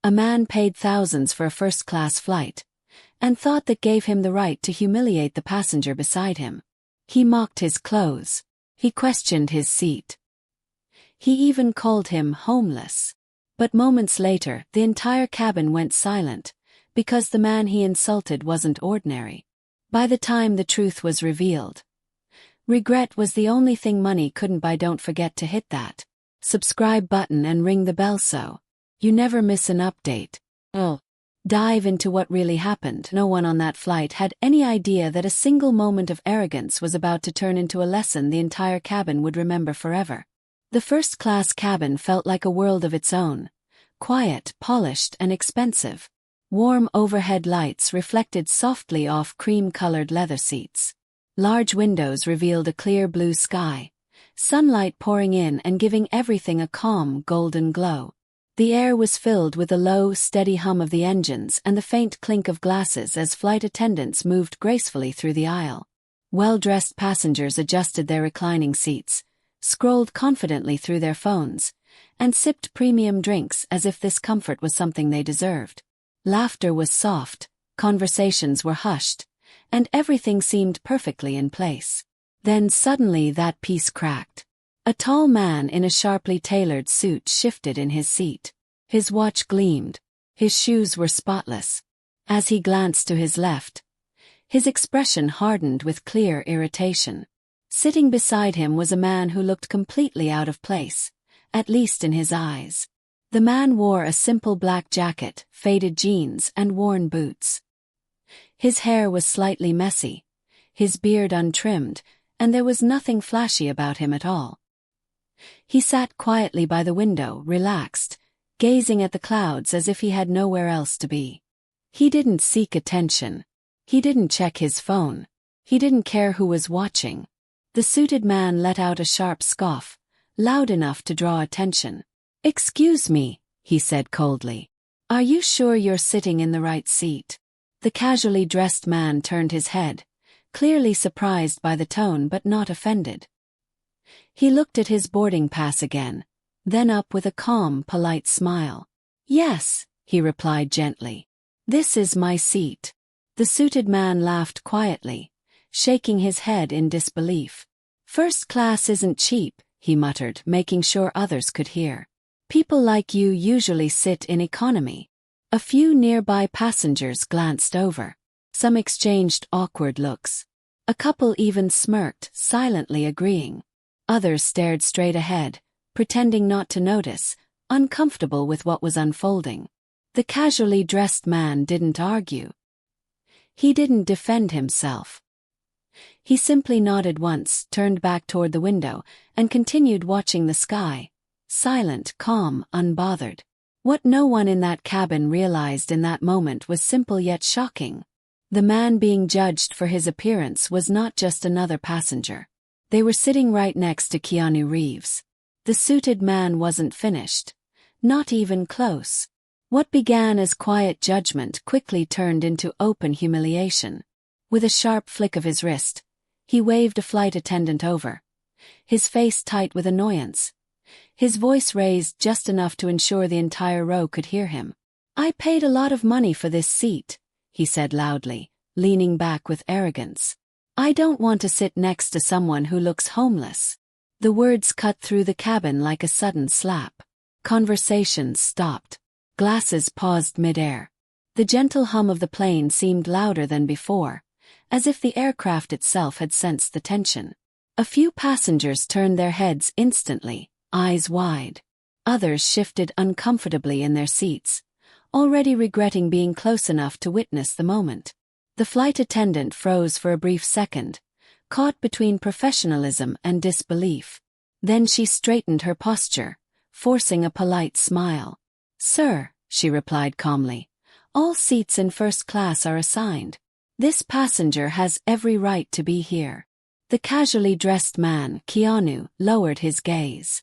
A man paid thousands for a first-class flight, and thought that gave him the right to humiliate the passenger beside him. He mocked his clothes. He questioned his seat. He even called him homeless. But moments later, the entire cabin went silent, because the man he insulted wasn't ordinary. By the time the truth was revealed, regret was the only thing money couldn't buy. Don't forget to hit that subscribe button and ring the bell so you never miss an update. Dive into what really happened. No one on that flight had any idea that a single moment of arrogance was about to turn into a lesson the entire cabin would remember forever. The first-class cabin felt like a world of its own, quiet, polished, and expensive. Warm overhead lights reflected softly off cream-colored leather seats. Large windows revealed a clear blue sky, sunlight pouring in and giving everything a calm, golden glow. The air was filled with the low, steady hum of the engines and the faint clink of glasses as flight attendants moved gracefully through the aisle. Well-dressed passengers adjusted their reclining seats, scrolled confidently through their phones, and sipped premium drinks as if this comfort was something they deserved. Laughter was soft, conversations were hushed, and everything seemed perfectly in place. Then suddenly that piece cracked. A tall man in a sharply tailored suit shifted in his seat. His watch gleamed. His shoes were spotless. As he glanced to his left, his expression hardened with clear irritation. Sitting beside him was a man who looked completely out of place, at least in his eyes. The man wore a simple black jacket, faded jeans, and worn boots. His hair was slightly messy, his beard untrimmed, and there was nothing flashy about him at all. He sat quietly by the window, relaxed, gazing at the clouds as if he had nowhere else to be. He didn't seek attention. He didn't check his phone. He didn't care who was watching. The suited man let out a sharp scoff, loud enough to draw attention. "Excuse me," he said coldly. "Are you sure you're sitting in the right seat?" The casually dressed man turned his head, clearly surprised by the tone but not offended. He looked at his boarding pass again, then up with a calm, polite smile. "Yes," he replied gently. "This is my seat." The suited man laughed quietly, shaking his head in disbelief. "First class isn't cheap," he muttered, making sure others could hear. "People like you usually sit in economy." A few nearby passengers glanced over. Some exchanged awkward looks. A couple even smirked, silently agreeing. Others stared straight ahead, pretending not to notice, uncomfortable with what was unfolding. The casually dressed man didn't argue. He didn't defend himself. He simply nodded once, turned back toward the window, and continued watching the sky, silent, calm, unbothered. What no one in that cabin realized in that moment was simple yet shocking. The man being judged for his appearance was not just another passenger. They were sitting right next to Keanu Reeves. The suited man wasn't finished. Not even close. What began as quiet judgment quickly turned into open humiliation. With a sharp flick of his wrist, he waved a flight attendant over, his face tight with annoyance. His voice raised just enough to ensure the entire row could hear him. "I paid a lot of money for this seat," he said loudly, leaning back with arrogance. "I don't want to sit next to someone who looks homeless." The words cut through the cabin like a sudden slap. Conversations stopped. Glasses paused mid-air. The gentle hum of the plane seemed louder than before, as if the aircraft itself had sensed the tension. A few passengers turned their heads instantly, eyes wide. Others shifted uncomfortably in their seats, already regretting being close enough to witness the moment. The flight attendant froze for a brief second, caught between professionalism and disbelief. Then she straightened her posture, forcing a polite smile. "Sir," she replied calmly, "all seats in first class are assigned. This passenger has every right to be here." The casually dressed man, Keanu, lowered his gaze.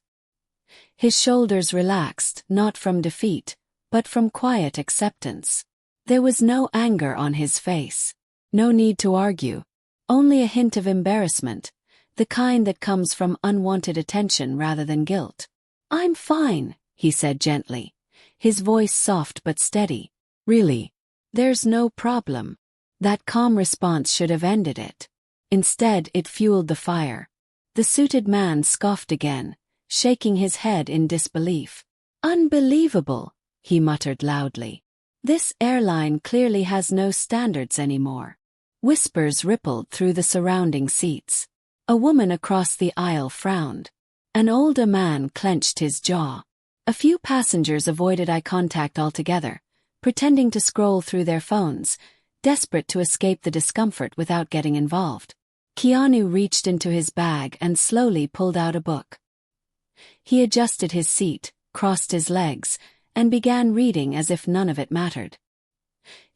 His shoulders relaxed, not from defeat, but from quiet acceptance. There was no anger on his face. No need to argue. Only a hint of embarrassment, the kind that comes from unwanted attention rather than guilt. "I'm fine," he said gently, his voice soft but steady. Really? There's no problem. That calm response should have ended it. Instead, it fueled the fire. The suited man scoffed again, shaking his head in disbelief. Unbelievable, he muttered loudly. This airline clearly has no standards anymore. Whispers rippled through the surrounding seats. A woman across the aisle frowned. An older man clenched his jaw. A few passengers avoided eye contact altogether, pretending to scroll through their phones, desperate to escape the discomfort without getting involved. Keanu reached into his bag and slowly pulled out a book. He adjusted his seat, crossed his legs, and began reading as if none of it mattered.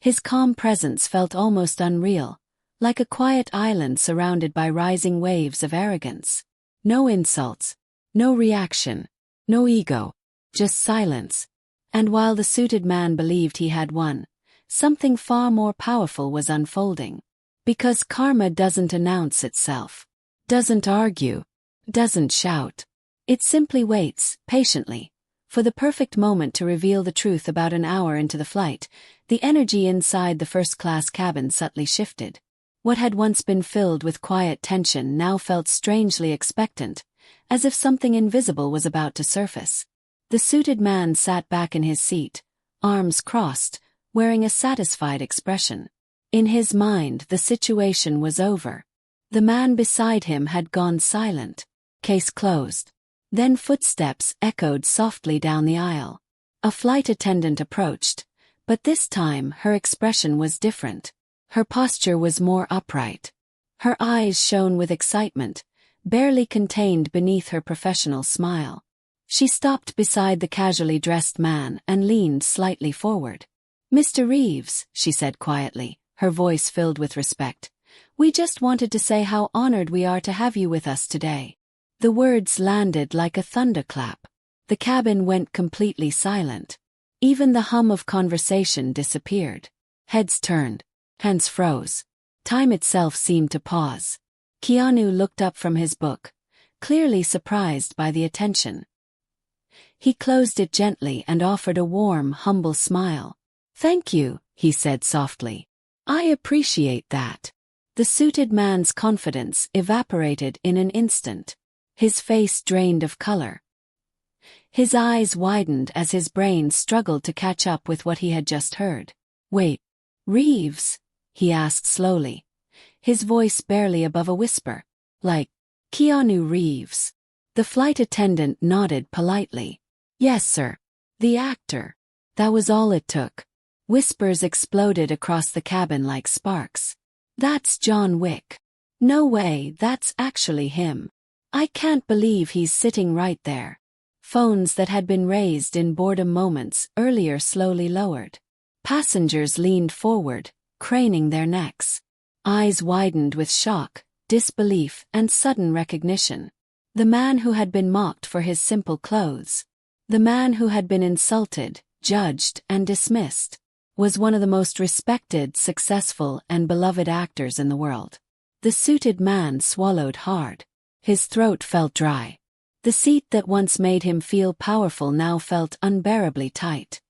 His calm presence felt almost unreal, like a quiet island surrounded by rising waves of arrogance. No insults, no reaction, no ego, just silence. And while the suited man believed he had won, something far more powerful was unfolding. Because karma doesn't announce itself, doesn't argue, doesn't shout. It simply waits, patiently, for the perfect moment to reveal the truth. About an hour into the flight, the energy inside the first-class cabin subtly shifted. What had once been filled with quiet tension now felt strangely expectant, as if something invisible was about to surface. The suited man sat back in his seat, arms crossed, wearing a satisfied expression. In his mind, the situation was over. The man beside him had gone silent. Case closed. Then footsteps echoed softly down the aisle. A flight attendant approached, but this time her expression was different. Her posture was more upright. Her eyes shone with excitement, barely contained beneath her professional smile. She stopped beside the casually dressed man and leaned slightly forward. "Mr. Reeves," she said quietly, her voice filled with respect, "we just wanted to say how honored we are to have you with us today." The words landed like a thunderclap. The cabin went completely silent. Even the hum of conversation disappeared. Heads turned. Hands froze. Time itself seemed to pause. Keanu looked up from his book, clearly surprised by the attention. He closed it gently and offered a warm, humble smile. "Thank you," he said softly. "I appreciate that." The suited man's confidence evaporated in an instant. His face drained of color. His eyes widened as his brain struggled to catch up with what he had just heard. "Wait, Reeves?" he asked slowly, his voice barely above a whisper. "Like, Keanu Reeves?" The flight attendant nodded politely. "Yes, sir. The actor." That was all it took. Whispers exploded across the cabin like sparks. "That's John Wick. No way, that's actually him. I can't believe he's sitting right there." Phones that had been raised in boredom moments earlier slowly lowered. Passengers leaned forward, craning their necks. Eyes widened with shock, disbelief, and sudden recognition. The man who had been mocked for his simple clothes, the man who had been insulted, judged, and dismissed, was one of the most respected, successful, and beloved actors in the world. The suited man swallowed hard. His throat felt dry. The seat that once made him feel powerful now felt unbearably tight.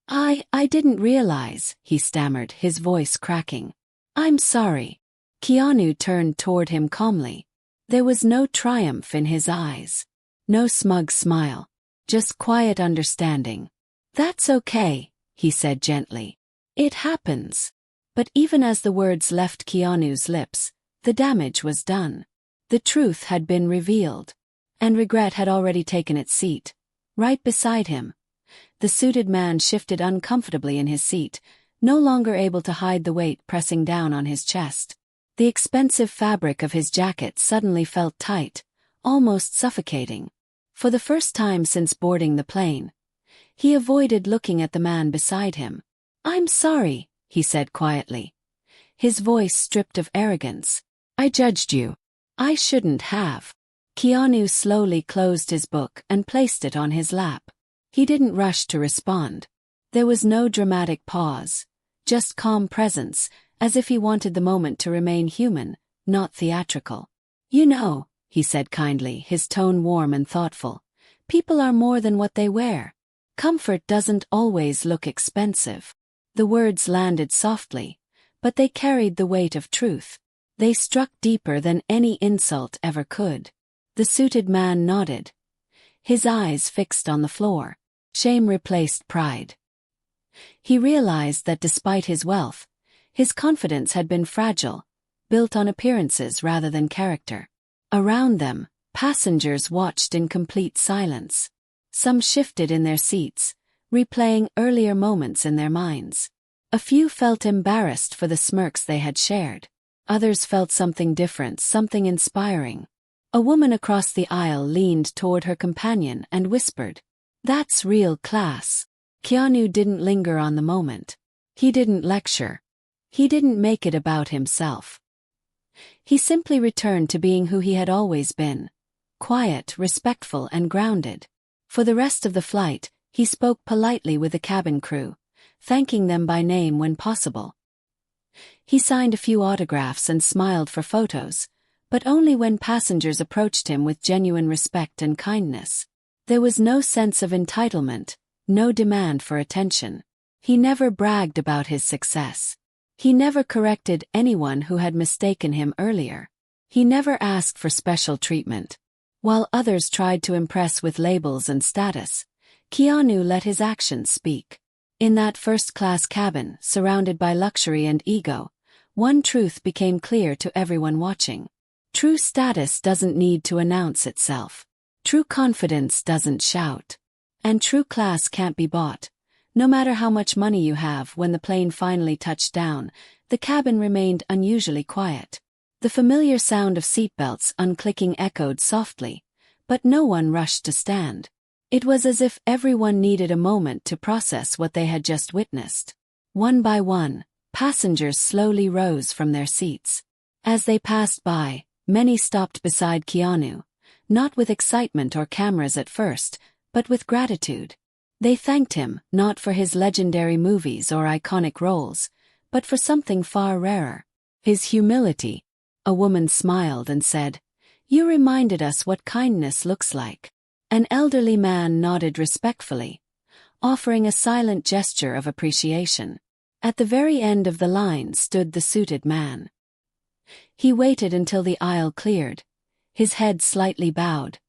I didn't realize," he stammered, his voice cracking. "I'm sorry." Keanu turned toward him calmly. There was no triumph in his eyes. No smug smile. Just quiet understanding. "That's okay," he said gently. "It happens." But even as the words left Keanu's lips, the damage was done. The truth had been revealed. And regret had already taken its seat. Right beside him. The suited man shifted uncomfortably in his seat, no longer able to hide the weight pressing down on his chest. The expensive fabric of his jacket suddenly felt tight, almost suffocating. For the first time since boarding the plane, he avoided looking at the man beside him. "I'm sorry," he said quietly, his voice stripped of arrogance. "I judged you. I shouldn't have." Keanu slowly closed his book and placed it on his lap. He didn't rush to respond. There was no dramatic pause, just calm presence, as if he wanted the moment to remain human, not theatrical. "You know," he said kindly, his tone warm and thoughtful, "people are more than what they wear. Comfort doesn't always look expensive. The words landed softly, but they carried the weight of truth. They struck deeper than any insult ever could. The suited man nodded, his eyes fixed on the floor. Shame replaced pride. He realized that despite his wealth, his confidence had been fragile, built on appearances rather than character. Around them, passengers watched in complete silence. Some shifted in their seats, replaying earlier moments in their minds. A few felt embarrassed for the smirks they had shared. Others felt something different, something inspiring. A woman across the aisle leaned toward her companion and whispered, "That's real class." Keanu didn't linger on the moment. He didn't lecture. He didn't make it about himself. He simply returned to being who he had always been: quiet, respectful, and grounded. For the rest of the flight, he spoke politely with the cabin crew, thanking them by name when possible. He signed a few autographs and smiled for photos, but only when passengers approached him with genuine respect and kindness. There was no sense of entitlement, no demand for attention. He never bragged about his success. He never corrected anyone who had mistaken him earlier. He never asked for special treatment. While others tried to impress with labels and status, Keanu let his actions speak. In that first-class cabin, surrounded by luxury and ego, one truth became clear to everyone watching. True status doesn't need to announce itself. True confidence doesn't shout. And true class can't be bought. No matter how much money you have. When the plane finally touched down, the cabin remained unusually quiet. The familiar sound of seatbelts unclicking echoed softly, but no one rushed to stand. It was as if everyone needed a moment to process what they had just witnessed. One by one, passengers slowly rose from their seats. As they passed by, many stopped beside Keanu, not with excitement or cameras at first, but with gratitude. They thanked him, not for his legendary movies or iconic roles, but for something far rarer: his humility. A woman smiled and said, "You reminded us what kindness looks like." An elderly man nodded respectfully, offering a silent gesture of appreciation. At the very end of the line stood the suited man. He waited until the aisle cleared, his head slightly bowed,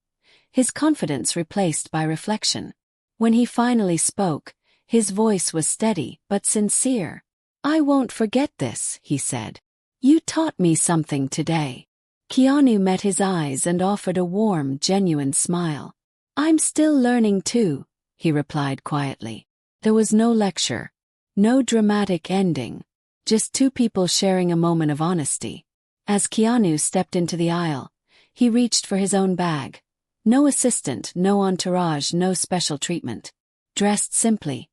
his confidence replaced by reflection. When he finally spoke, his voice was steady but sincere. "I won't forget this," he said. "You taught me something today." Keanu met his eyes and offered a warm, genuine smile. "I'm still learning too," he replied quietly. There was no lecture, no dramatic ending, just two people sharing a moment of honesty. As Keanu stepped into the aisle, he reached for his own bag. No assistant, no entourage, no special treatment. Dressed simply,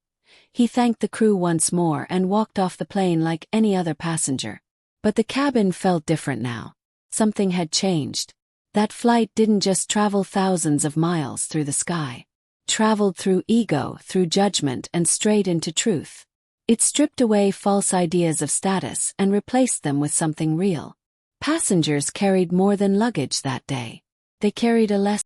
he thanked the crew once more and walked off the plane like any other passenger. But the cabin felt different now. Something had changed. That flight didn't just travel thousands of miles through the sky. It traveled through ego, through judgment, and straight into truth. It stripped away false ideas of status and replaced them with something real. Passengers carried more than luggage that day. They carried a lesson.